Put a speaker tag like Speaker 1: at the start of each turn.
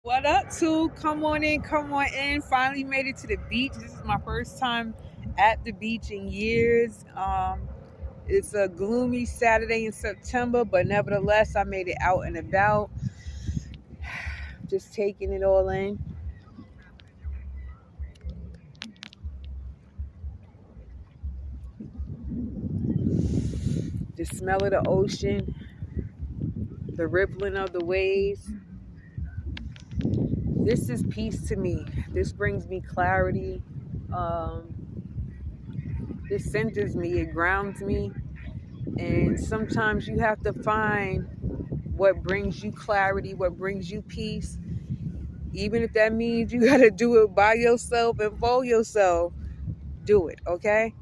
Speaker 1: What up, Too? Come on in, come on in. Finally made it to the beach. This is my first time at the beach in years. It's a gloomy Saturday in September, but nevertheless, I made it out and about, just taking it all in. The smell of the ocean, the rippling of the waves. This is peace to me. This brings me clarity. Um, this centers me, it grounds me. And sometimes you have to find what brings you clarity, what brings you peace. Even if that means you got to do it by yourself and for yourself, do it, okay?